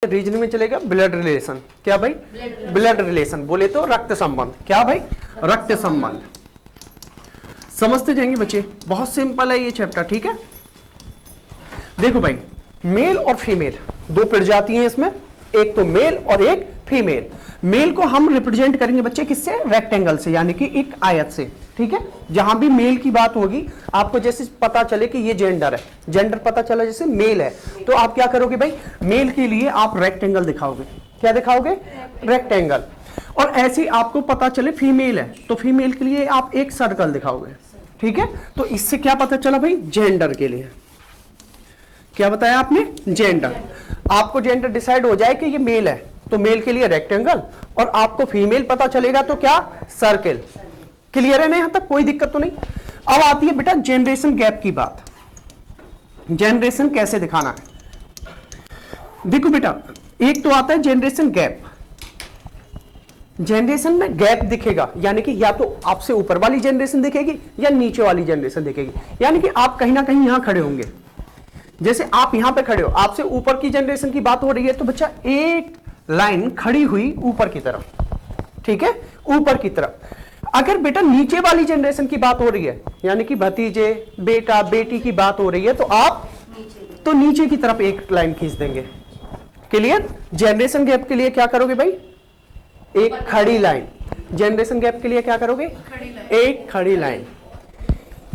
Reasoning में चलेगा blood relation. क्या भाई? ब्लड रिलेशन, बोले तो रक्त संबंध। क्या भाई? रक्त संबंध। समझते जाएंगे बच्चे, बहुत सिंपल है ये चैप्टर, ठीक है। देखो भाई, मेल और फीमेल दो प्रजाति हैं इसमें, एक तो मेल और एक फीमेल। मेल को हम रिप्रेजेंट करेंगे बच्चे किससे? रेक्टेंगल से, यानी कि एक आयत से, ठीक है। जहां भी मेल की बात होगी, आपको जैसे पता चले कि ये जेंडर है, जेंडर पता चला जैसे मेल है, तो आप क्या करोगे भाई? मेल के लिए आप रेक्टेंगल दिखाओगे। क्या दिखाओगे? रेक्टेंगल। और ऐसे आपको पता चले फीमेल है, तो फीमेल के लिए आप एक सर्कल दिखाओगे, ठीक है। तो इससे क्या पता चला भाई? जेंडर के लिए क्या बताया आपने? जेंडर। आपको जेंडर डिसाइड हो जाए कि ये मेल है, तो मेल के लिए रेक्टेंगल, और आपको फीमेल पता चलेगा तो क्या? सर्कल। क्लियर है ना? यहां तक कोई दिक्कत तो नहीं। अब आती है बेटा जनरेशन गैप की बात। जनरेशन कैसे दिखाना है? देखो बेटा, एक तो आता है जनरेशन गैप। जनरेशन में गैप दिखेगा, यानी कि या तो आपसे ऊपर वाली जनरेशन दिखेगी या नीचे वाली जनरेशन दिखेगी, यानी कि आप कहीं ना कहीं यहां खड़े होंगे। जैसे आप यहां पे खड़े हो, आपसे ऊपर की जनरेशन की बात हो रही है, तो बच्चा एक लाइन खड़ी हुई ऊपर की तरफ, ठीक है, ऊपर की तरफ। अगर बेटा नीचे वाली जनरेशन की बात हो रही है, यानी कि भतीजे, बेटा, बेटी की बात हो रही है, तो आप तो नीचे की तरफ एक लाइन खींच देंगे। क्लियर? जनरेशन गैप के लिए क्या करोगे भाई? एक खड़ी लाइन। जनरेशन गैप के लिए क्या करोगे? एक खड़ी लाइन।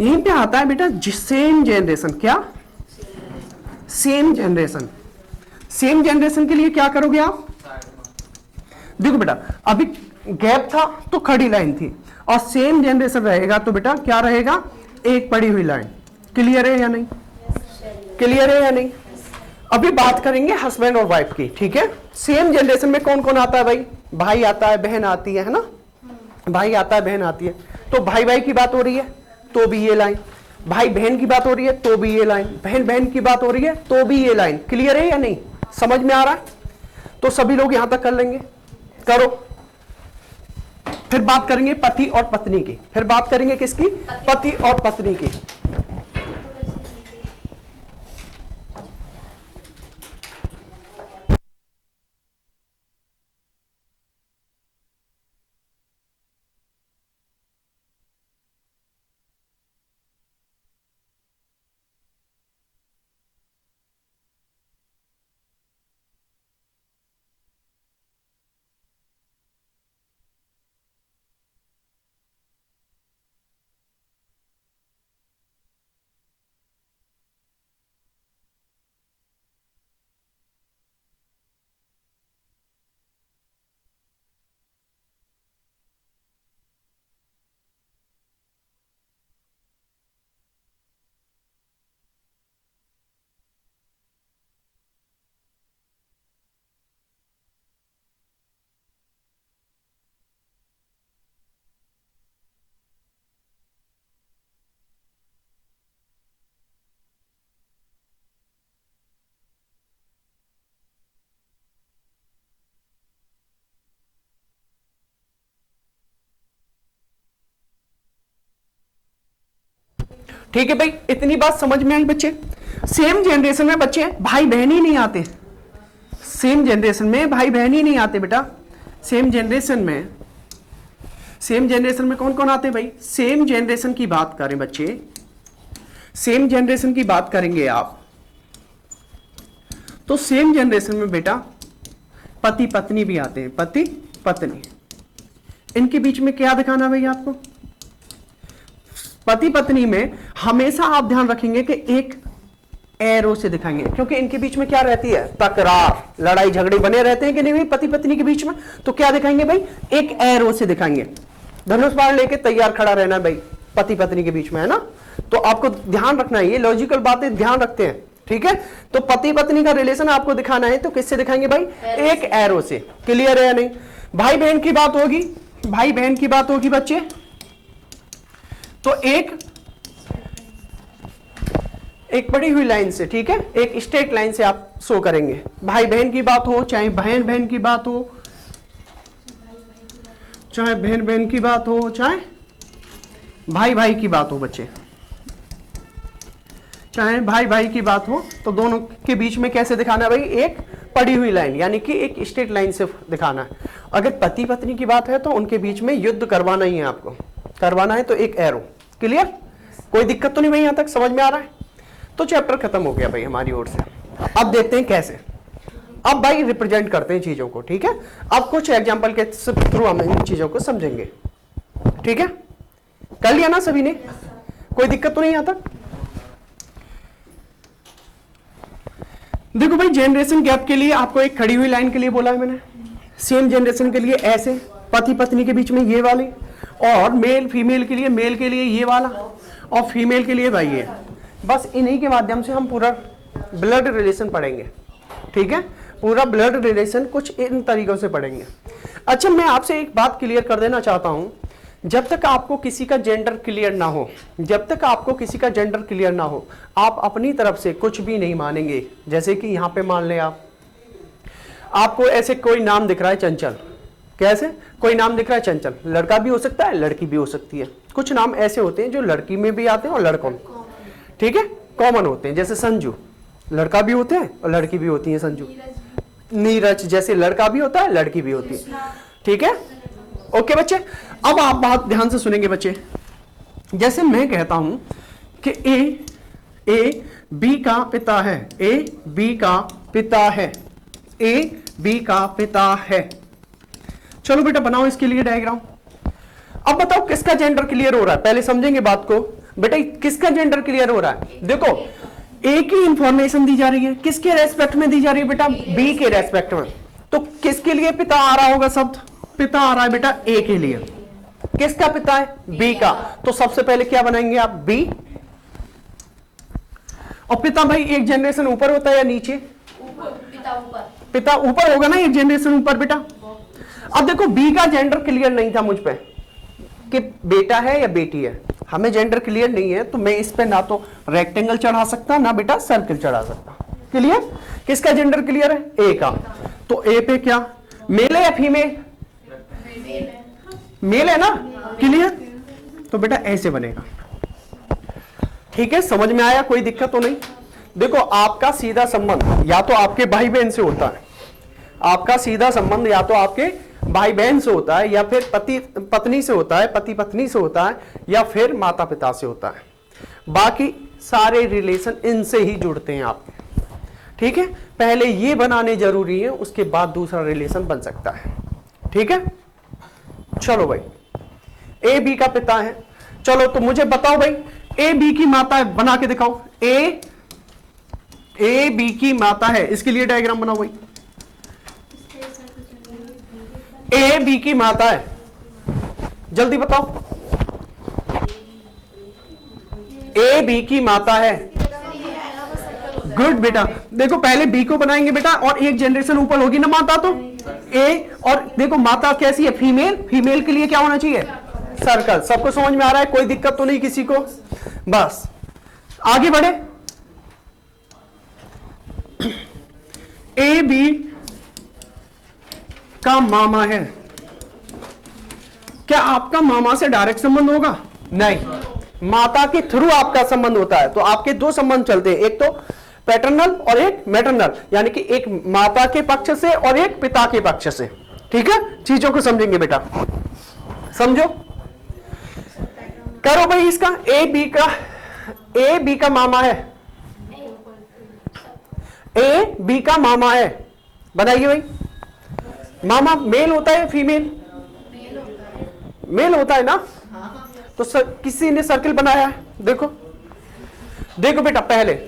यहीं पे आता है बेटा सेम जनरेशन। क्या? Same generation. सेम जनरेशन के लिए क्या करोगे आप? देखो बेटा, अभी गैप था तो खड़ी लाइन थी, और सेम जनरेशन रहेगा तो बेटा क्या रहेगा? एक पड़ी हुई लाइन। क्लियर है या नहीं? क्लियर है या नहीं? अभी बात करेंगे हस्बैंड और वाइफ की, ठीक है। सेम जनरेशन में कौन कौन आता है भाई? भाई आता है, बहन आती है ना? भाई आता है, बहन आती है। तो भाई भाई की बात हो रही है तो भी ये लाइन, भाई बहन की बात हो रही है तो भी ये लाइन, बहन बहन की बात हो रही है तो भी ये लाइन। क्लियर है या नहीं? समझ में आ रहा है? तो सभी लोग यहां तक कर लेंगे। करो। फिर बात करेंगे पति और पत्नी की। फिर बात करेंगे किसकी? पति और पत्नी की। ठीक है भाई, इतनी बात समझ में आई बच्चे? सेम जनरेशन में बच्चे भाई बहन ही नहीं आते। सेम जनरेशन में भाई बहन ही नहीं आते बेटा। सेम जनरेशन में कौन कौन आते भाई? सेम जनरेशन की बात करें बच्चे, सेम जनरेशन की बात करेंगे आप, तो सेम जनरेशन में बेटा पति पत्नी भी आते हैं। पति पत्नी, इनके बीच में क्या दिखाना भाई आपको? पति पत्नी में हमेशा आप ध्यान रखेंगे कि एक एरो से दिखाएंगे, क्योंकि इनके बीच में क्या रहती है? तकरार, लड़ाई झगड़े बने रहते हैं कि नहीं भाई पति पत्नी के बीच में? तो क्या दिखाएंगे भाई? एक एरो से दिखाएंगे। धनुष बाण लेके तैयार खड़ा रहना है भाई पति पत्नी के बीच में, है ना? तो आपको ध्यान रखना है, ये लॉजिकल बातें ध्यान रखते हैं, ठीक है। तो पति पत्नी का रिलेशन आपको दिखाना है तो किससे दिखाएंगे भाई? एक एरो से। क्लियर है या नहीं? भाई बहन की बात होगी, भाई बहन की बात होगी बच्चे, तो एक बड़ी हुई लाइन से, ठीक है, एक स्ट्रेट लाइन से आप शो करेंगे। भाई बहन की बात हो, चाहे बहन बहन की बात हो, चाहे बहन बहन की बात हो, चाहे भाई भाई की बात हो बच्चे, चाहे भाई भाई की बात हो, तो दोनों के बीच में कैसे दिखाना है भाई? एक पड़ी हुई लाइन, यानी कि एक स्ट्रेट लाइन से दिखाना है। अगर पति पत्नी की बात है तो उनके बीच में युद्ध करवाना ही है, आपको करवाना है तो एक एरो। क्लियर? कोई दिक्कत तो नहीं भाई, यहां तक समझ में आ रहा है? तो चैप्टर खत्म हो गया भाई हमारी ओर से। अब देखते हैं कैसे, अब भाई रिप्रेजेंट करते हैं चीजों को। ठीक है, अब कुछ एग्जाम्पल के थ्रू हम इन चीजों को समझेंगे। ठीक है, कर लिया ना सभी ने? कोई दिक्कत तो नहीं यहां तक? देखो भाई, जनरेशन गैप के लिए आपको एक खड़ी हुई लाइन के लिए बोला है मैंने, सेम जनरेशन के लिए ऐसे, पति पत्नी के बीच में ये वाले, और मेल फीमेल के लिए ये वाला, और फीमेल के लिए भाई ये। बस इन्हीं के माध्यम से हम पूरा ब्लड रिलेशन पढ़ेंगे। ठीक है, पूरा ब्लड रिलेशन कुछ इन तरीकों से पढ़ेंगे। अच्छा, मैं आपसे एक बात क्लियर कर देना चाहता हूं, जब तक आपको किसी का जेंडर क्लियर ना हो, जब तक आपको किसी का जेंडर क्लियर ना हो, आप अपनी तरफ से कुछ भी नहीं मानेंगे। जैसे कि यहां पे मान लें आपको ऐसे कोई नाम दिख रहा है चंचल, कैसे कोई नाम दिख रहा है चंचल, लड़का भी हो सकता है लड़की भी हो सकती है। कुछ नाम ऐसे होते हैं जो लड़की में भी आते हैं और लड़कों में, ठीक है, कॉमन होते हैं। जैसे संजू, लड़का भी होते हैं और लड़की भी होती है संजू। नीरज, जैसे लड़का भी होता है लड़की भी होती है। ठीक है, ओके बच्चे। अब आप बात ध्यान से सुनेंगे बच्चे। जैसे मैं कहता हूं कि ए बी का पिता है, ए बी का पिता है, ए बी का पिता है। चलो बेटा बनाओ इसके लिए डायग्राम। अब बताओ किसका जेंडर क्लियर हो रहा है, पहले समझेंगे बात को। बेटा किसका जेंडर क्लियर हो रहा है? देखो एक ही इंफॉर्मेशन दी जा रही है, किसके रेस्पेक्ट में दी जा रही है बेटा? बी के रेस्पेक्ट में। तो किसके लिए पिता आ रहा होगा शब्द? पिता आ रहा है बेटा ए के लिए। किसका पिता है? बी का। तो सबसे पहले क्या बनाएंगे आप? बी। और पिता भाई एक जनरेशन ऊपर होता है या नीचे? पिता ऊपर होगा ना, एक जनरेशन ऊपर बेटा। अब देखो बी का जेंडर क्लियर नहीं था मुझ पे कि बेटा है या बेटी है, हमें जेंडर क्लियर नहीं है, तो मैं इस पे ना तो रेक्टेंगल चढ़ा सकता ना बेटा सर्कल चढ़ा सकता। क्लियर? किसका जेंडर क्लियर है? ए का। तो ए पे क्या मेल है या फीमेल? मेल है ना। क्लियर? तो बेटा ऐसे बनेगा। ठीक है, समझ में आया? कोई दिक्कत तो नहीं? देखो आपका सीधा संबंध या तो आपके भाई बहन से होता है, आपका सीधा संबंध या तो आपके भाई बहन से होता है, या फिर पति पत्नी से होता है, पति पत्नी से होता है, या फिर माता पिता से होता है। बाकी सारे रिलेशन इनसे ही जुड़ते हैं आपके। ठीक है, पहले ये बनाने जरूरी है, उसके बाद दूसरा रिलेशन बन सकता है। ठीक है, चलो भाई ए बी का पिता है। चलो तो मुझे बताओ भाई ए बी की माता है, बना के दिखाओ। ए बी की माता है, इसके लिए डायग्राम बनाओ भाई। ए बी की माता है, जल्दी बताओ। ए बी की माता है। गुड बेटा। देखो पहले बी को बनाएंगे बेटा, और एक जनरेशन ऊपर होगी ना माता, तो ए। और देखो माता कैसी है? फीमेल। फीमेल के लिए क्या होना चाहिए? सर्कल। सबको समझ में आ रहा है? कोई दिक्कत तो नहीं किसी को? बस आगे बढ़े। ए बी का मामा है। क्या आपका मामा से डायरेक्ट संबंध होगा? नहीं, माता के थ्रू आपका संबंध होता है। तो आपके दो संबंध चलते हैं, एक तो पैटर्नल और एक मैटरनल, यानी कि एक माता के पक्ष से और एक पिता के पक्ष से। ठीक है, चीजों को समझेंगे बेटा, समझो। करो भाई इसका। ए बी का मामा है, ए बी का मामा है, बताइए भाई। मामा मेल होता है फीमेल? मेल होता है ना। तो किसी ने सर्कल बनाया है, देखो देखो बेटा। पहले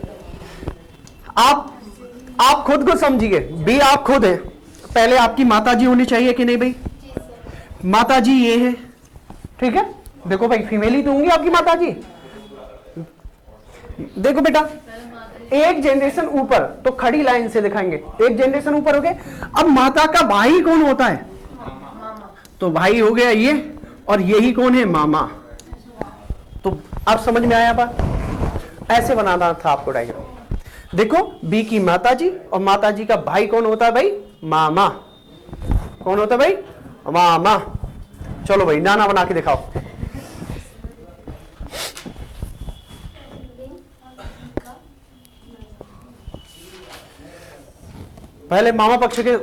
आप खुद को समझिए, बी आप खुद है। पहले आपकी माताजी होनी चाहिए कि नहीं भाई? माताजी ये है, ठीक है। देखो भाई फीमेल ही तो होंगी आपकी माताजी। देखो बेटा एक जनरेशन ऊपर, तो खड़ी लाइन से दिखाएंगे, एक जनरेशन ऊपर हो गए। अब माता का भाई कौन होता है? तो भाई हो गया ये, और यही कौन है? मामा। तो आप समझ में आया बात? ऐसे बनाना था आपको डायग्राम। देखो बी की माताजी, और माताजी का भाई कौन होता है भाई? मामा। कौन होता है भाई? मामा। चलो भाई नाना बना के दिखाओ। पहले मामा पक्ष के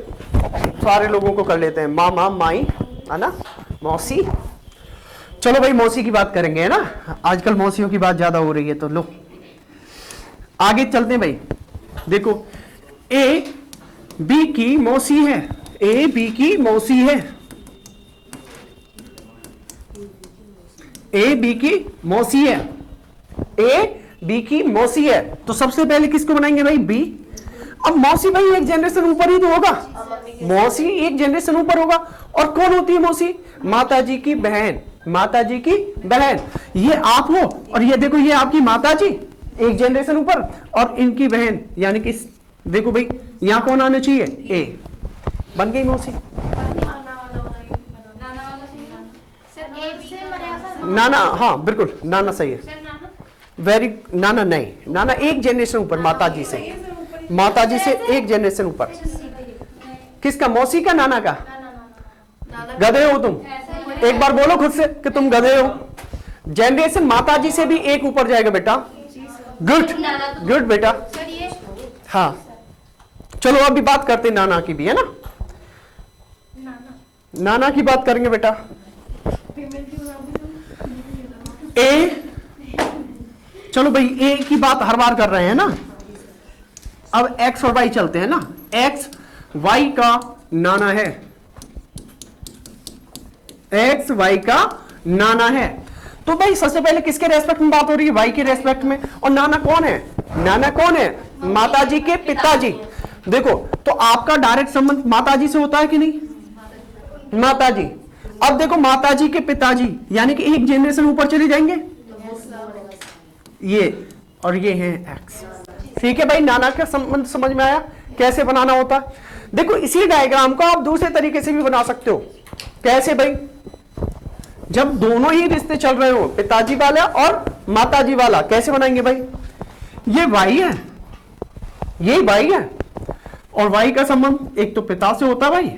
सारे लोगों को कर लेते हैं, मामा, माई, है ना, मौसी। चलो भाई मौसी की बात करेंगे, है ना, आजकल मौसियों की बात ज्यादा हो रही है, तो लो आगे चलते हैं भाई। देखो ए बी की मौसी है, ए बी की मौसी है, ए बी की मौसी है, ए बी की मौसी है। तो सबसे पहले किसको बनाएंगे भाई? बी। अब मौसी भाई एक जनरेशन ऊपर ही तो होगा, मौसी एक जनरेशन ऊपर होगा। और कौन होती है मौसी? माताजी की बहन, माताजी की बहन। ये आप हो और ये देखो ये आपकी माताजी एक जनरेशन ऊपर और इनकी बहन, यानी कि देखो भाई यहां कौन आना चाहिए? ए। बन गई मौसी। नाना, हाँ बिल्कुल नाना सही है, वेरी। नाना नहीं, नाना एक जनरेशन ऊपर, माताजी से, माताजी से एक जनरेशन ऊपर। किसका? मौसी का, नाना का? गधे हो तुम, एक बार बोलो खुद से कि तुम गधे हो। जनरेशन माताजी से भी एक ऊपर जाएगा बेटा। गुड गुड बेटा। हाँ चलो अभी बात करते हैं नाना की भी, है ना, नाना की बात करेंगे बेटा। ए, चलो भाई ए की बात हर बार कर रहे हैं ना, अब एक्स और वाई चलते हैं ना। एक्स वाई का नाना है, एक्स वाई का नाना है। तो भाई सबसे पहले किसके रेस्पेक्ट में बात हो रही है? वाई के रेस्पेक्ट में। और नाना कौन है? नाना कौन है? माताजी के पिताजी। देखो तो आपका डायरेक्ट संबंध माताजी से होता है कि नहीं? माताजी। अब देखो माताजी के पिताजी यानी कि एक जनरेशन ऊपर चले जाएंगे, ये और ये है एक्स। ठीक है भाई, नाना का संबंध समझ में आया कैसे बनाना होता है? देखो इसी डायग्राम को आप दूसरे तरीके से भी बना सकते हो। कैसे भाई? जब दोनों ही रिश्ते चल रहे हो, पिताजी वाला और माताजी वाला, कैसे बनाएंगे भाई? ये वाई है, ये वाई है और वाई का संबंध एक तो पिता से होता है भाई।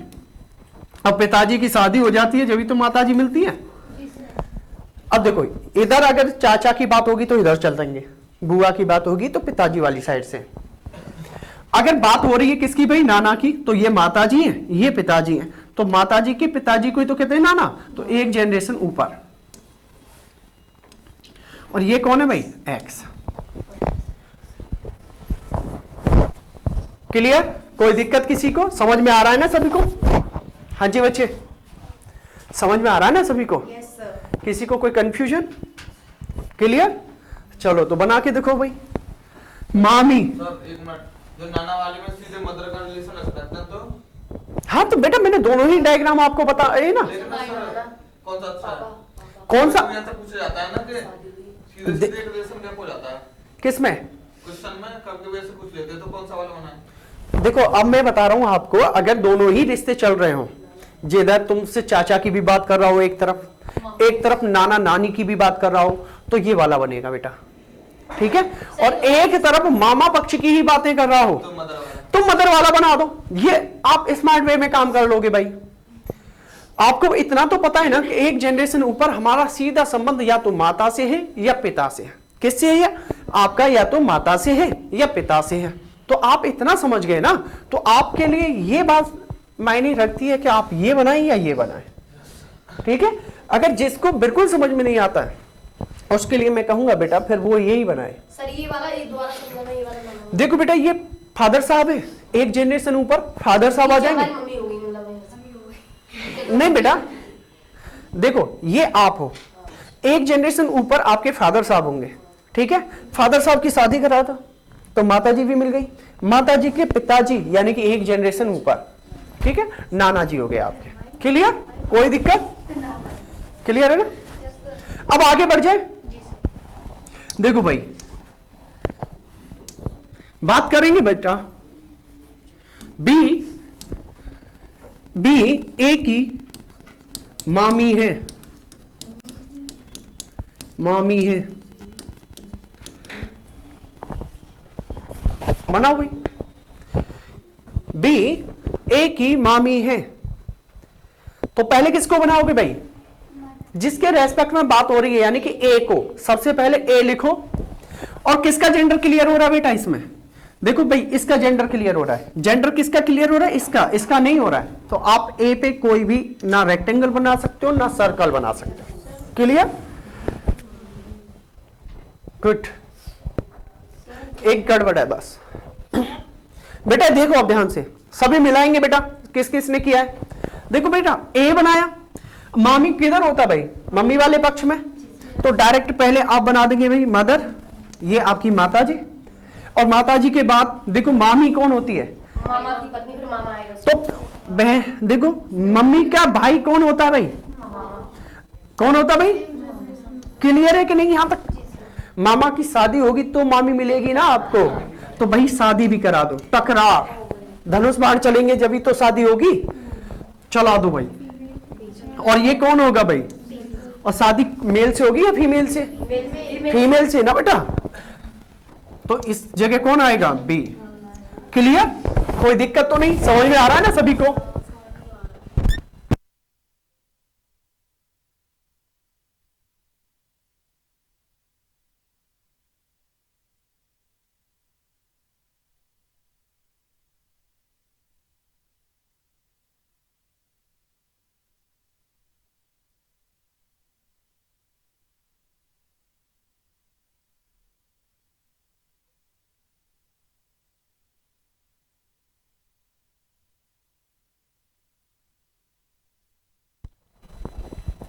अब पिताजी की शादी हो जाती है जब तो माताजी मिलती है। अब देखो इधर अगर चाचा की बात होगी तो इधर चल देंगे, बुआ की बात होगी तो पिताजी वाली साइड से। अगर बात हो रही है किसकी भाई? नाना की, तो ये माताजी है, ये पिताजी है। तो माताजी के पिताजी को ही तो कहते हैं नाना, तो एक जनरेशन ऊपर। और ये कौन है भाई? एक्स। क्लियर? कोई दिक्कत किसी को? समझ में आ रहा है ना सभी को? हाँ जी बच्चे, समझ में आ रहा है ना सभी को? Yes sir. किसी को कोई कंफ्यूजन? क्लियर? चलो तो बना के देखो भाई। मामी, सर एक मिनट, जो नाना वाले में सीधे मदर का रिलेशन रखते हैं तो? हाँ तो बेटा मैंने दोनों ही डायग्राम आपको बताए ना। लेकिन सर कौन सा अच्छा है? कौन सा? यहाँ से पूछा जाता है ना कि सीधे सीधे रिलेशन क्या हो जाता है किसमें? क्वेश्चन में कब कभी ऐसे पूछ लेते हैं, तो कौन सा वाला बना है? देखो अब मैं बता रहा हूं आपको, अगर दोनों ही रिश्ते चल रहे हो, जिधर तुमसे चाचा की भी बात कर रहा हो एक तरफ नाना नानी की भी बात कर रहा हो, तो ये वाला बनेगा बेटा। ठीक है? और एक तरफ मामा पक्ष की ही बातें कर रहा हो तो मदर वाला बना दो। ये आप स्मार्ट वे में काम कर लोगे भाई। आपको इतना तो पता है ना कि एक जनरेशन ऊपर हमारा सीधा संबंध या तो माता से है या पिता से है। किससे है? आपका या तो माता से है या पिता से है। तो आप इतना समझ गए ना, तो आपके लिए ये बात मायने रखती है कि आप ये बनाएं या ये बनाएं। ठीक है? अगर जिसको बिल्कुल समझ में नहीं आता है उसके लिए मैं कहूंगा बेटा फिर वो यही बनाए। सर ये वाला एक दोबारा समझाना, ये वाला बनाना। देखो बेटा ये फादर साहब है, एक जनरेशन ऊपर फादर साहब आ जाएंगे। मम्मी हो गई, मतलब मम्मी हो गई। नहीं बेटा देखो ये आप हो, एक जनरेशन ऊपर आपके फादर साहब होंगे। ठीक है? फादर साहब की शादी करा था तो माताजी भी मिल गई, माताजी के पिताजी यानी कि एक जनरेशन ऊपर। ठीक है? नाना जी हो गए आपके। क्लियर? कोई दिक्कत? क्लियर है ना? अब आगे बढ़ जाए। देखो भाई बात करेंगे बेटा, बी ए की मामी है, मामी है। बनाओ भाई। बी ए की मामी है तो पहले किसको बनाओगे भाई? जिसके रेस्पेक्ट में बात हो रही है यानी कि ए को। सबसे पहले ए लिखो। और किसका जेंडर क्लियर हो रहा है बेटा इसमें? देखो भाई इसका जेंडर क्लियर हो रहा है, जेंडर किसका क्लियर हो रहा है, इसका नहीं हो रहा है, तो आप ए पे कोई भी ना रेक्टेंगल बना सकते हो ना सर्कल बना सकते हो। Clear, good. एक गड़बड़ है बस बेटा, देखो अब ध्यान से सभी मिलाएंगे बेटा, किस किस ने किया है। देखो बेटा ए बनाया, मामी किधर होता भाई, मम्मी वाले पक्ष में, तो डायरेक्ट पहले आप बना देंगे भाई मदर, ये आपकी माता जी, और माता जी के बाद देखो मामी कौन होती है, मामा की पत्नी, फिर मामा आएगा। तो बहन, देखो मम्मी का भाई कौन होता है भाई, कौन होता है भाई, क्लियर है कि नहीं यहां तक। मामा की शादी होगी तो मामी मिलेगी ना आपको, तो भाई शादी भी करा दो, टकरार धनुष बाण चलेंगे जब भी तो शादी होगी, चला दो भाई। और ये कौन होगा भाई, और शादी मेल से होगी या फीमेल से, फीमेल से ना बेटा, तो इस जगह कौन आएगा, बी। क्लियर, कोई दिक्कत तो नहीं, समझ में आ रहा है ना सभी को।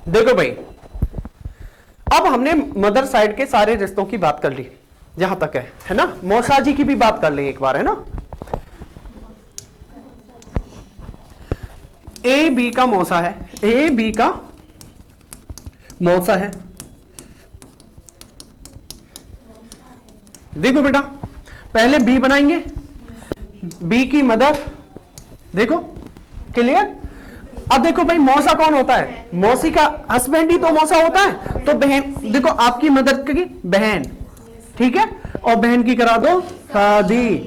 देखो भाई अब हमने मदर साइड के सारे रिश्तों की बात कर ली जहां तक है ना, मौसा जी की भी बात कर लें एक बार, है ना। ए बी का मौसा है, ए बी का मौसा है। देखो बेटा पहले बी बनाएंगे, बी की मदर, देखो क्लियर। अब देखो भाई मौसा कौन होता है, मौसी का हस्बैंड ही तो मौसा होता है, तो बहन, देखो आपकी मदर की बहन, ठीक है, और बहन की करा दो शादी,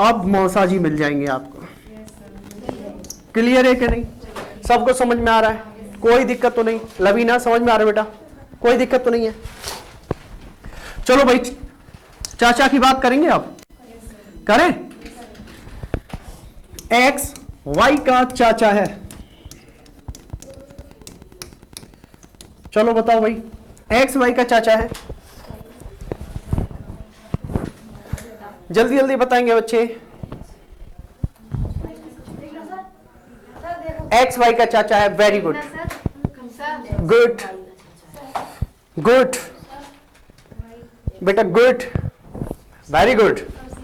अब मौसा जी मिल जाएंगे आपको। क्लियर है कि नहीं, सबको समझ में आ रहा है, कोई दिक्कत तो नहीं, लवीना समझ में आ रहा है बेटा, कोई दिक्कत तो नहीं है। चलो भाई चाचा की बात करेंगे, आप करें। एक्स वाई का चाचा है, चलो बताओ भाई, एक्स वाई का चाचा है, जल्दी जल्दी बताएंगे बच्चे। एक्स वाई का चाचा है, वेरी गुड, गुड गुड बेटा, गुड, वेरी गुड,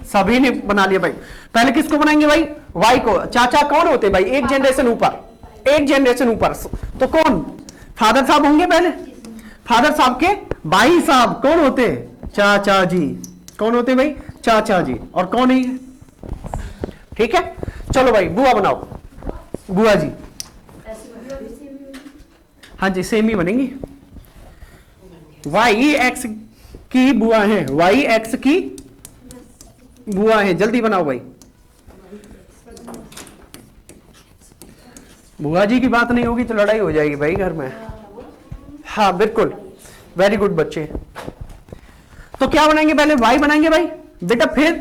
सभी ने बना लिया भाई। पहले किसको बनाएंगे भाई, वाई को। चाचा कौन होते भाई, एक जनरेशन ऊपर, एक जनरेशन ऊपर, तो कौन, फादर साहब होंगे पहले, फादर साहब के भाई साहब कौन होते, चाचा जी, कौन होते भाई, चाचा जी, और कौन है, ठीक है। चलो भाई बुआ बनाओ, बुआ जी, हाँ जी सेम ही बनेंगी। वाई एक्स की बुआ है, वाई एक्स की बुआ है, जल्दी बनाओ भाई। बुआ जी की बात नहीं होगी तो लड़ाई हो जाएगी भाई घर में। हाँ बिल्कुल, वेरी गुड बच्चे। तो क्या बनाएंगे, पहले वाई बनाएंगे भाई बेटा, फिर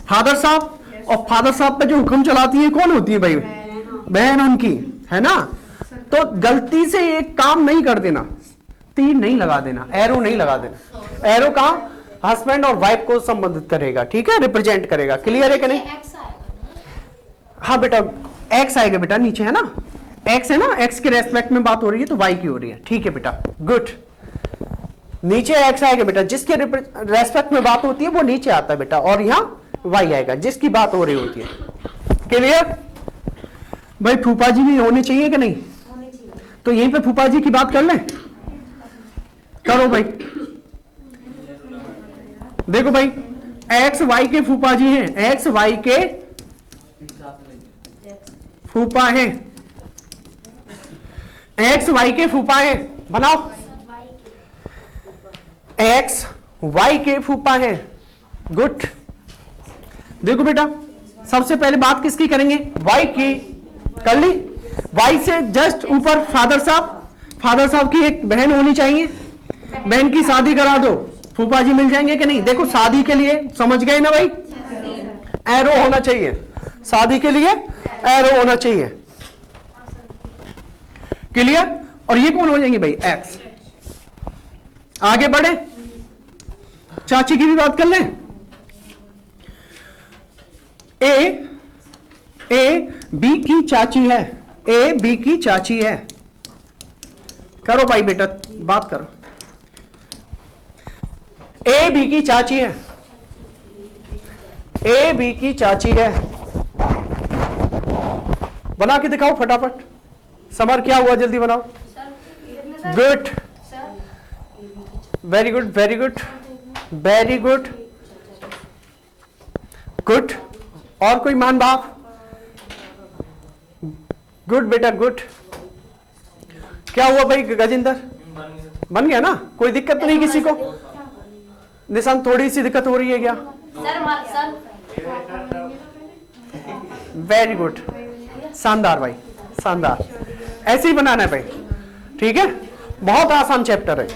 फादर साहब, और फादर साहब पे जो हुक्म चलाती है कौन होती है भाई, बहन उनकी, है ना। तो गलती से एक काम नहीं कर देना, तीर नहीं लगा देना, एरो नहीं लगा देना। एरो कहां, हस्बैंड और वाइफ को संबंधित करेगा, ठीक है, रिप्रेजेंट करेगा। क्लियर है कि नहीं, हाँ बेटा एक्स आएगा बेटा नीचे, है ना, एक्स है ना, एक्स के रेस्पेक्ट में बात हो रही है तो वाई की हो रही है, ठीक है बेटा, गुड। नीचे एक्स आएगा बेटा, जिसके रेस्पेक्ट में बात होती है वो नीचे आता है बेटा, और यहां वाई आएगा जिसकी बात हो रही होती है। क्लियर भाई, फूफा जी भी होने चाहिए कि नहीं, तो यहीं पे फूफा जी की बात कर लें, करो भाई। देखो भाई एक्स वाई के फूफा जी हैं, एक्स वाई के फूफा है, एक्स वाई के फूफा है, बनाओ, एक्स वाई के फूफा है, गुड। देखो बेटा सबसे पहले बात किसकी करेंगे, वाई की कर ली, वाई से जस्ट ऊपर फादर साहब, फादर साहब की एक बहन होनी चाहिए, बहन की शादी करा दो, फूफा जी मिल जाएंगे कि नहीं। देखो शादी के लिए समझ गए ना भाई, एरो होना चाहिए, शादी के लिए एरो होना चाहिए। क्लियर? और ये कौन हो जाएंगे भाई? एक्स। आगे बढ़े, चाची की भी बात कर लें। ए बी की चाची है, ए बी की चाची है। करो भाई बेटा, बात करो। ए बी की चाची है, ए बी की चाची है। बना के दिखाओ फटाफट। समर क्या हुआ, जल्दी बनाओ। Good, very good, very good, very good, good. और कोई मान बाप? गुड बेटा, गुड। क्या हुआ भाई गजेंद्र? बन गया ना? कोई दिक्कत तो नहीं किसी को? निशान थोड़ी सी दिक्कत हो रही है क्या? सर वेरी गुड, शानदार भाई, शानदार। ऐसे ही बनाना है भाई, ठीक है? बहुत आसान चैप्टर है,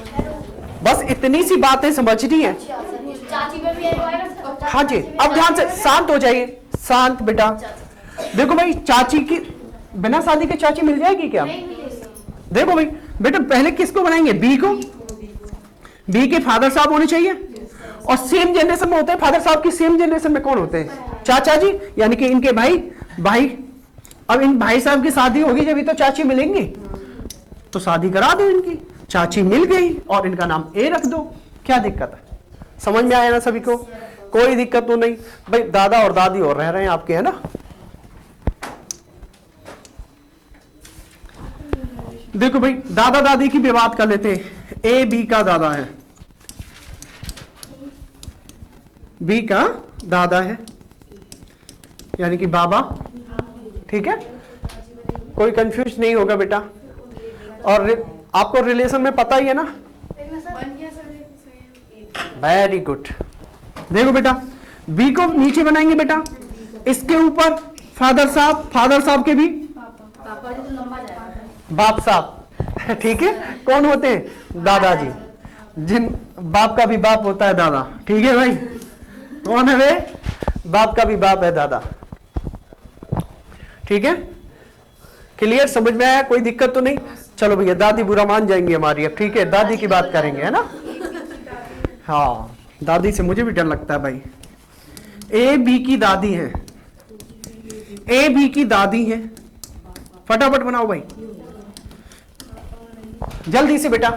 बस इतनी सी बातें समझनी है। चाची में भी आएगा। हाँ जी, अब ध्यान से शांत हो जाइए, शांत बेटा। देखो भाई, चाची की बिना शादी के चाची मिल जाएगी क्या? देखो भाई बेटा, पहले किसको बनाएंगे? बी को। बी के फादर साहब होने चाहिए, और सेम जनरेशन में होते हैं। फादर साहब की सेम जनरेशन में कौन होते हैं? चाचा जी, यानी कि इनके भाई। अब इन भाई साहब की शादी होगी जब तो चाची मिलेंगे, तो शादी करा दो इनकी। चाची मिल गई और इनका नाम ए रख दो। क्या दिक्कत है? समझ में आया ना सभी को? कोई दिक्कत तो नहीं भाई। दादा और दादी और रह रहे हैं आपके, है ना? देखो भाई, दादा दादी की भी बात कर लेते हैं। ए बी का दादा है, बी का दादा है, यानी कि बाबा। ठीक है, कोई कंफ्यूज नहीं होगा बेटा। और आपको रिलेशन में पता ही है ना? Very good. देखो बेटा, बी को नीचे बनाएंगे बेटा, इसके ऊपर फादर साहब के भी बाप साहब। ठीक है, कौन होते हैं? दादाजी, जिन बाप का भी बाप होता है दादा। ठीक है भाई, कौन है वे? बाप का भी बाप है दादा। ठीक है, क्लियर? समझ में आया? कोई दिक्कत तो नहीं? चलो भैया, दादी बुरा मान जाएंगी हमारी अब। ठीक है, दादी की बात करेंगे, है ना? हाँ, दादी से मुझे भी डर लगता है भाई। ए बी की दादी है, ए बी की दादी है। फटाफट बनाओ भाई, जल्दी से बेटा।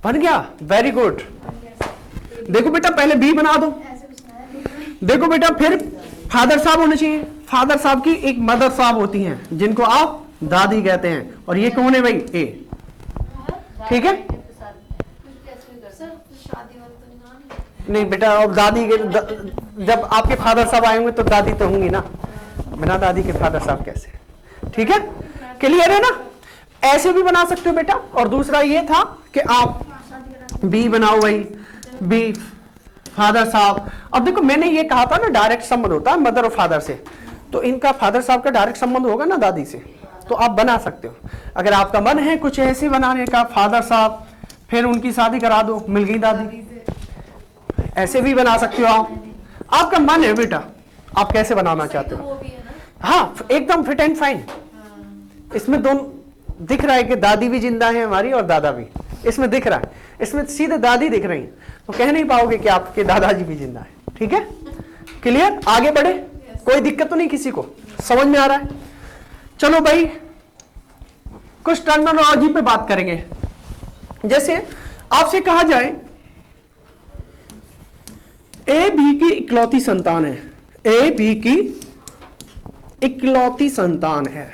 बन गया? Very good. देखो बेटा, पहले बी बना दो। देखो बेटा, फिर फादर साहब होने चाहिए। फादर साहब की एक मदर साहब होती हैं, जिनको आप दादी कहते हैं, और ये कौन है भाई? ए। ठीक है? नहीं बेटा, अब दादी के जब आपके फादर साहब आए होंगे तो दादी तो होंगी ना, बिना दादी के फादर साहब कैसे? ठीक है, क्लियर है ना? ऐसे भी बना सकते हो बेटा। और दूसरा ये था कि आप बी बनाओ भाई, बी फादर साहब। अब देखो, मैंने ये कहा था ना, डायरेक्ट संबंध होता है मदर और फादर से, तो इनका फादर साहब का डायरेक्ट संबंध होगा ना दादी से, तो आप बना सकते हो। अगर आपका मन है कुछ ऐसे बनाने का, फादर साहब फिर उनकी शादी करा दो, मिल गई दादी। ऐसे भी बना सकते हो आप, आपका मन है बेटा, आप कैसे बनाना चाहते हो। हाँ, एकदम फिट एंड फाइन। इसमें दोनों दिख रहा है कि दादी भी जिंदा है हमारी और दादा भी, इसमें दिख रहा है। इसमें सीधे दादी दिख रही है, तो कह नहीं पाओगे कि आपके दादाजी भी जिंदा है। ठीक है, क्लियर? आगे बढ़े, कोई दिक्कत तो नहीं किसी को? समझ में आ रहा है? चलो भाई, कुछ टर्मिनोलॉजी पे बात करेंगे। जैसे आपसे कहा जाए ए बी की इकलौती संतान है, ए बी की इकलौती संतान है।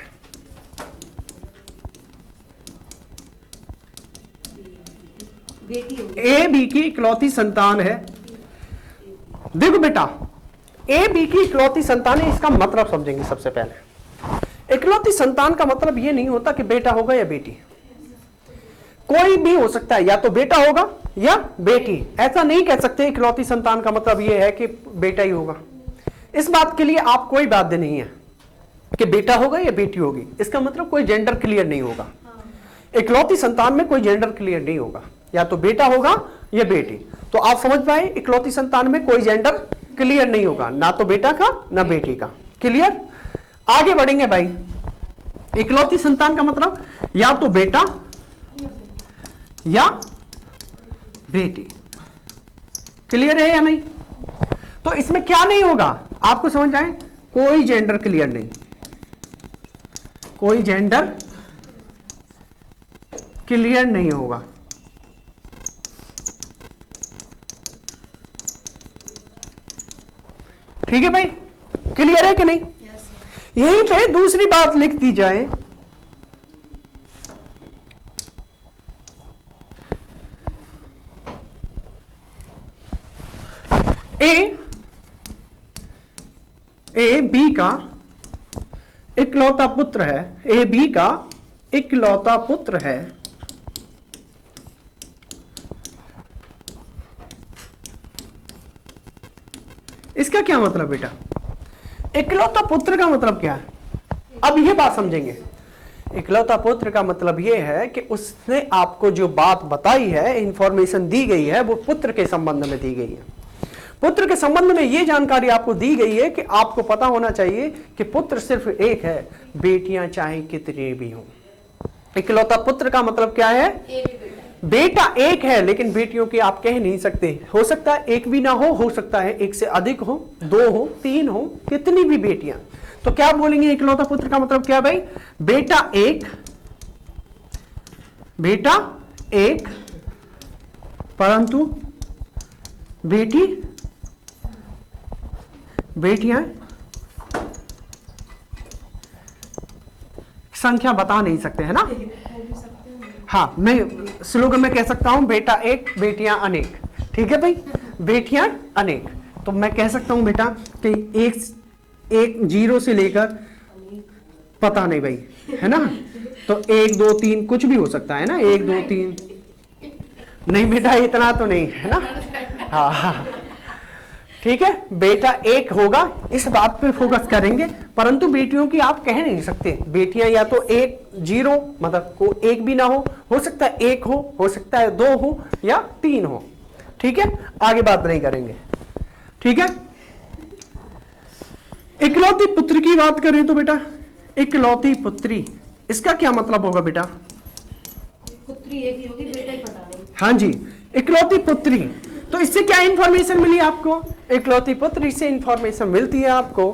ए बी की इकलौती संतान है। देखो बेटा, ए बी की इकलौती संतान है, इसका मतलब समझेंगे सबसे पहले। इकलौती संतान का मतलब यह नहीं होता कि बेटा होगा या बेटी, कोई भी हो सकता है, या तो बेटा होगा या बेटी। ऐसा नहीं कह सकते इकलौती संतान का मतलब यह है कि बेटा ही होगा। इस बात के लिए आप कोई बाध्य नहीं है कि बेटा होगा या बेटी होगी। इसका मतलब कोई जेंडर क्लियर नहीं होगा। इकलौती संतान में कोई जेंडर क्लियर नहीं होगा, या तो बेटा होगा या बेटी। तो आप समझ पाए, इकलौती संतान में कोई जेंडर क्लियर नहीं होगा, ना तो बेटा का ना बेटी का। क्लियर? आगे बढ़ेंगे भाई। इकलौती संतान का मतलब या तो बेटा या बेटी। क्लियर है या नहीं? तो इसमें क्या नहीं होगा आपको समझ आए? कोई जेंडर क्लियर नहीं, कोई जेंडर क्लियर नहीं होगा। ठीक है भाई? क्लियर है कि नहीं? यहीं पे दूसरी बात लिख दी जाए, ए बी का इकलौता पुत्र है, ए बी का इकलौता पुत्र है, इसका क्या मतलब बेटा? इकलौता पुत्र का मतलब क्या है? अब ये बात समझेंगे। इकलौता पुत्र का मतलब ये है कि उसने आपको जो बात बताई है, इंफॉर्मेशन दी गई है, वो पुत्र के संबंध में दी गई है। पुत्र के संबंध में ये जानकारी आपको दी गई है कि आपको पता होना चाहिए कि पुत्र सिर्फ एक है, बेटियां चाहे कितने भी हों। इकलौता पुत्र का मतलब क्या है? बेटा एक है, लेकिन बेटियों की आप कह नहीं सकते। हो सकता है एक भी ना हो सकता है एक से अधिक हो, 2 हो, 3 हो, कितनी भी बेटियां। तो क्या बोलेंगे इकलौता पुत्र का मतलब क्या भाई? बेटा एक परंतु बेटियां संख्या बता नहीं सकते, है ना? हाँ, मैं स्लोगन में कह सकता हूं बेटा एक बेटियां अनेक। ठीक है भाई? बेटियां अनेक। तो मैं कह सकता हूं बेटा कि एक 0 से लेकर पता नहीं भाई, है ना? तो 1 2 3 कुछ भी हो सकता है ना, 1 2 3 नहीं बेटा इतना तो नहीं, है ना? हाँ ठीक है, बेटा एक होगा, इस बात पे फोकस करेंगे। परंतु बेटियों की आप कह नहीं सकते। बेटियां या तो 1 0 मतलब को एक भी ना हो सकता है 1 हो सकता है 2 हो या 3 हो। ठीक है, आगे बात नहीं करेंगे। ठीक है, इकलौती पुत्र की बात करें तो बेटा इकलौती पुत्री, इसका क्या मतलब होगा बेटा? पुत्री एक ही होगी, बेटा ही पता नहीं। हाँ जी, इकलौती पुत्री। तो इससे क्या इंफॉर्मेशन मिली आपको? इकलौती पुत्री से इंफॉर्मेशन मिलती है आपको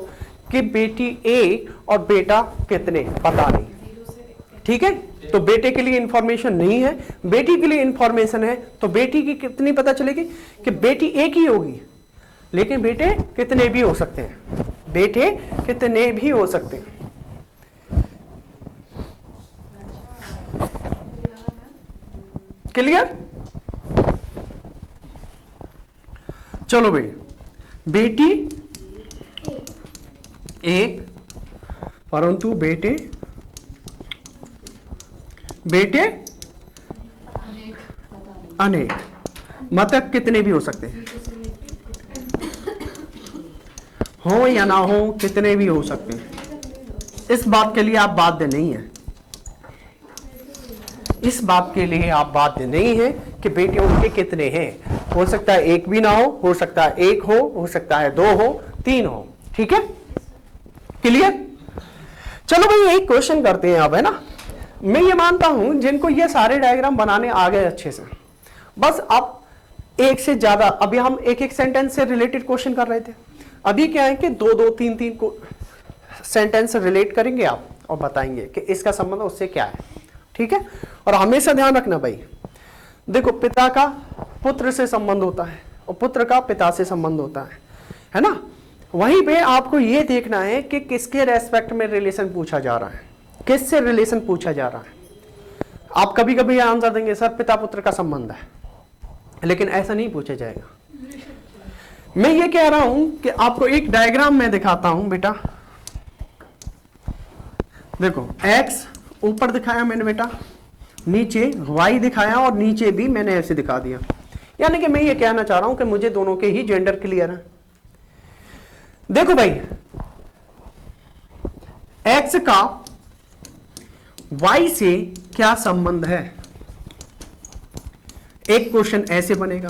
कि बेटी एक और बेटा कितने पता नहीं। ठीक है, तो बेटे के लिए इंफॉर्मेशन नहीं है, बेटी के लिए इंफॉर्मेशन है। तो बेटी की कितनी पता चलेगी? कि बेटी एक ही होगी, लेकिन बेटे कितने भी हो सकते हैं, बेटे कितने भी हो सकते हैं। क्लियर? चलो भाई, बेटी एक परंतु बेटे अनेक, मतलब कितने भी हो सकते हैं, हो या ना हो कितने भी हो सकते हैं। इस बात के लिए आप बाध्य नहीं है, इस बात के लिए आप बाध्य नहीं है कि बेटे उनके कितने हैं। हो सकता है एक भी ना हो सकता है 1 हो सकता है 2 हो 3 हो। ठीक है, क्लियर? चलो भाई एक क्वेश्चन करते हैं अब, है ना? मैं ये मानता हूं जिनको ये सारे डायग्राम बनाने आ गए अच्छे से, बस आप एक से ज्यादा, अभी हम एक सेंटेंस से रिलेटेड क्वेश्चन कर रहे थे, अभी क्या है कि 2 2 3 3 को सेंटेंस रिलेट करेंगे आप और बताएंगे कि इसका संबंध उससे क्या है। ठीक है, और हमेशा ध्यान रखना भाई, देखो पिता का पुत्र से संबंध होता है और पुत्र का पिता से संबंध होता है ना? वहीं पे आपको ये देखना है कि किसके रेस्पेक्ट में रिलेशन पूछा जा रहा है, किससे रिलेशन पूछा जा रहा है। आप कभी कभी आंसर देंगे सर पिता पुत्र का संबंध है, लेकिन ऐसा नहीं पूछा जाएगा। मैं ये कह रहा हूं कि आपको एक डायग्राम में दिखाता हूं बेटा। देखो x ऊपर दिखाया मैंने बेटा, नीचे y दिखाया और नीचे भी मैंने ऐसे दिखा दिया। यानी कि मैं ये कहना चाह रहा हूं कि मुझे दोनों के ही जेंडर क्लियर है। देखो भाई, x का y से क्या संबंध है? एक क्वेश्चन ऐसे बनेगा,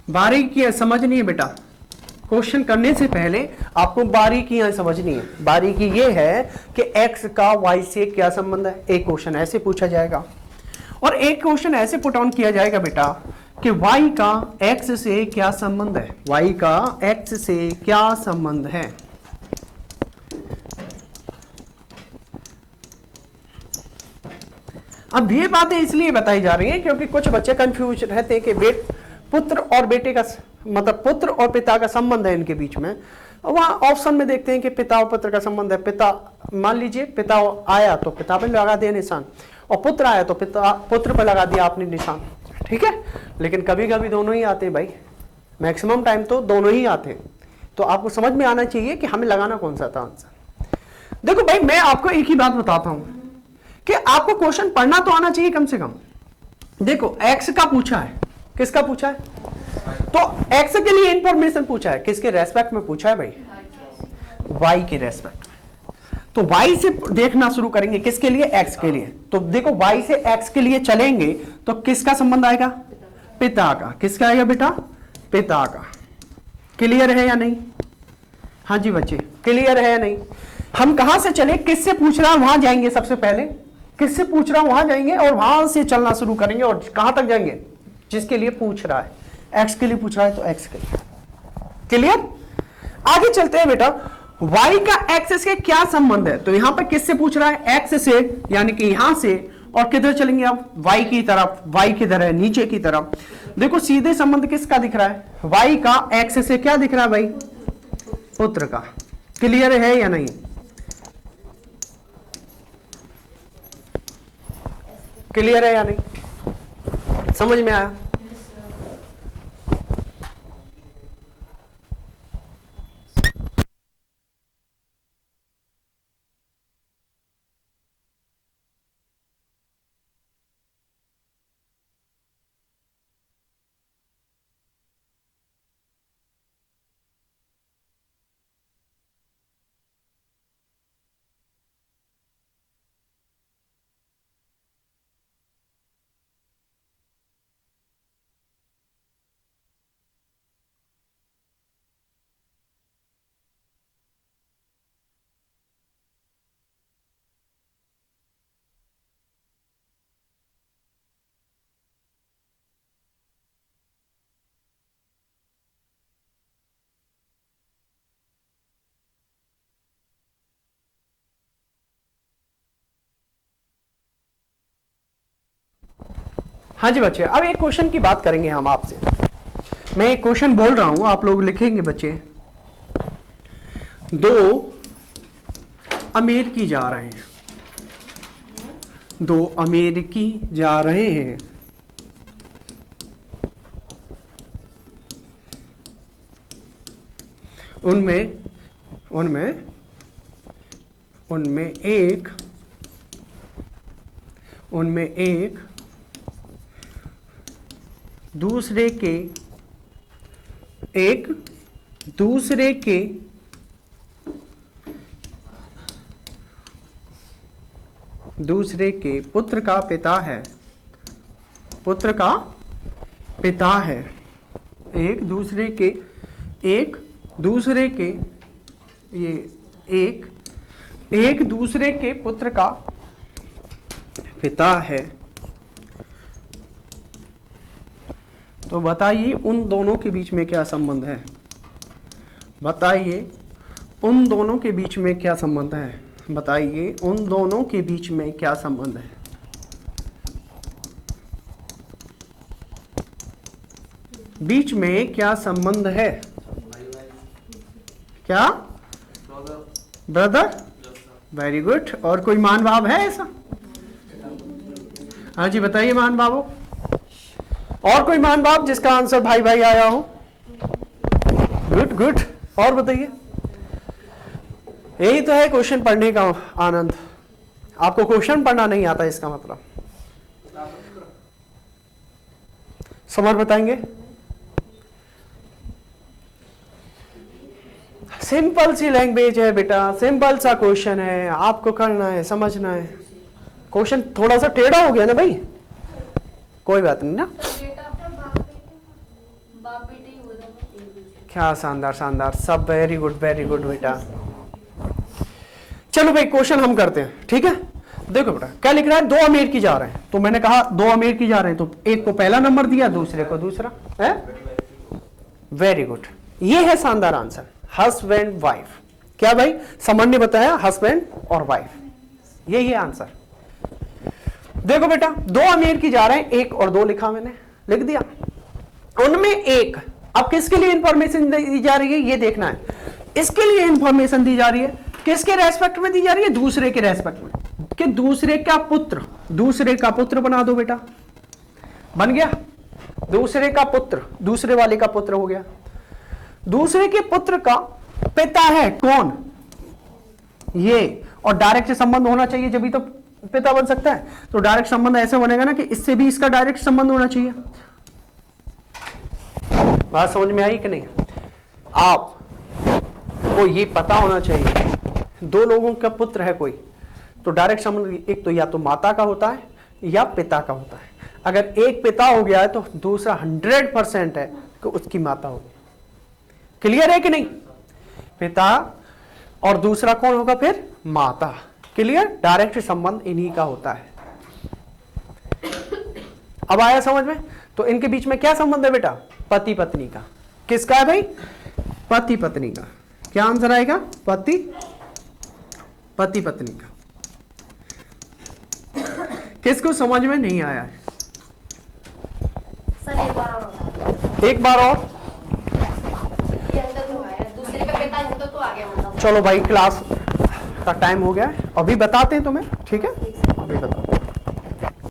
बारीकियां समझनी है बेटा, क्वेश्चन करने से पहले आपको बारीकियां समझनी है। बारीकी ये है कि x का y से क्या संबंध है। एक क्वेश्चन ऐसे पूछा जाएगा और एक क्वेश्चन ऐसे पुट ऑन किया जाएगा बेटा कि y का x से क्या संबंध है। y का x से क्या संबंध है। अब ये बातें इसलिए बताई जा रही हैं क्योंकि कुछ बच्चे कंफ्यूज रहते हैं कि पुत्र और बेटे का मतलब पुत्र और पिता का संबंध है इनके बीच में। वहां ऑप्शन में देखते हैं कि पिता और पुत्र का संबंध है। पिता, मान लीजिए पिता आया तो पिता पे लगा दिया निशान, और पुत्र आया तो पुत्र पे लगा दिया आपने निशान, ठीक है। लेकिन कभी कभी दोनों ही आते हैं भाई, मैक्सिमम टाइम तो दोनों ही आते हैं। तो आपको समझ में आना चाहिए कि हमें लगाना कौन सा था आंसर। देखो भाई, मैं आपको एक ही बात बताता हूं कि आपको क्वेश्चन पढ़ना तो आना चाहिए कम से कम। देखो एक्स का पूछा है, किसका पूछा है, तो एक्स के लिए इंफॉर्मेशन पूछा है, किसके रेस्पेक्ट में पूछा है भाई, वाई के रेस्पेक्ट में। तो वाई से देखना शुरू करेंगे, किसके लिए, एक्स के लिए। तो देखो वाई से एक्स के लिए चलेंगे तो किसका संबंध आएगा, पिता का। किसका आएगा बेटा, पिता का। क्लियर है या नहीं, हाँ जी बच्चे क्लियर है या नहीं। हम कहां से चले, किससे पूछ रहा है वहां जाएंगे, सबसे पहले किससे पूछ रहा हूं वहां जाएंगे और वहां से चलना शुरू करेंगे और कहां तक जाएंगे, जिसके लिए पूछ रहा है। एक्स के लिए पूछ रहा है तो एक्स के लिए। क्लियर, आगे चलते हैं बेटा। वाई का एक्स से क्या संबंध है, तो यहां पर किससे पूछ रहा है, एक्स से, यानी कि यहां से, और किधर चलेंगे आप, वाई की तरफ। वाई किधर है, नीचे की तरफ। देखो सीधे संबंध किसका दिख रहा है, वाई का एक्स से क्या दिख रहा है भाई, पुत्र का। क्लियर है या नहीं, क्लियर है या नहीं, समझ में आया। हाँ जी बच्चे, अब एक क्वेश्चन की बात करेंगे हम आपसे। मैं एक क्वेश्चन बोल रहा हूं, आप लोग लिखेंगे बच्चे। दो अमेरिकी जा रहे हैं, दो अमेरिकी जा रहे हैं। उनमें एक दूसरे के पुत्र का पिता है, एक दूसरे के पुत्र का पिता है। तो बताइए उन दोनों के बीच में क्या संबंध है, बताइए उन दोनों के बीच में क्या संबंध है, बताइए उन दोनों के बीच में क्या संबंध है। बीच में क्या संबंध है, क्या ब्रदर, वेरी गुड। और कोई मान भाव है ऐसा, हाँ जी बताइए मान भाव हो। और कोई मान बाप जिसका आंसर भाई भाई आया हो, गुड गुड। और बताइए, यही तो है क्वेश्चन पढ़ने का आनंद। आपको क्वेश्चन पढ़ना नहीं आता इसका मतलब। समर बताएंगे, सिंपल सी लैंग्वेज है बेटा, सिंपल सा क्वेश्चन है, आपको करना है, समझना है। क्वेश्चन थोड़ा सा टेढ़ा हो गया ना भाई, कोई बात नहीं ना। बाप बेटे क्या शानदार शानदार, सब वेरी गुड बेटा। चलो भाई क्वेश्चन हम करते हैं, ठीक है। देखो बेटा क्या लिख रहा है, 2 अमेरिकी जा रहे हैं, तो मैंने कहा 2 अमेरिकी जा रहे हैं, तो एक को पहला नंबर दिया, दूसरे को दूसरा है। वेरी गुड, ये है शानदार आंसर, हस्बैंड वाइफ। क्या भाई समन ने बताया, हस्बैंड और वाइफ, यही है आंसर। देखो बेटा 2 अमेरिकी जा रहे हैं, 1 और 2 लिखा मैंने, लिख दिया। उनमें एक, अब किसके लिए इंफॉर्मेशन दी जा रही है ये देखना है। इसके लिए इंफॉर्मेशन दी जा रही है, किसके रेस्पेक्ट में दी जा रही है, दूसरे के रेस्पेक्ट में, कि दूसरे का पुत्र बना दो बेटा, बन गया। दूसरे का पुत्र, दूसरे वाले का पुत्र हो गया। दूसरे के पुत्र का पिता है कौन, ये, और डायरेक्ट संबंध होना चाहिए जब भी तो पिता बन सकता है। तो डायरेक्ट संबंध ऐसे बनेगा ना कि इससे भी इसका डायरेक्ट संबंध होना चाहिए। बात समझ में आई कि नहीं? आपको ये पता होना चाहिए 2 लोगों का पुत्र है कोई, तो डायरेक्ट संबंध एक तो या तो माता का होता है या पिता का होता है। अगर एक पिता हो गया है तो दूसरा 100% है कि उसकी माता होगी। क्लियर है कि नहीं? पिता और दूसरा कौन होगा फिर, माता। क्लियर, डायरेक्ट संबंध इन्हीं का होता है। अब आया समझ में? तो इनके बीच में क्या संबंध है बेटा, पति पत्नी का। किसका है भाई, पति पत्नी का। क्या आंसर आएगा, पति पत्नी का। किसको समझ में नहीं आया है? सर एक बार और, एक बार और। ये अंदर तो आया, दूसरे का पिता अंदर तो आ गया मतलब। चलो भाई क्लास का टाइम हो गया है, अभी बताते हैं तुम्हें, ठीक है।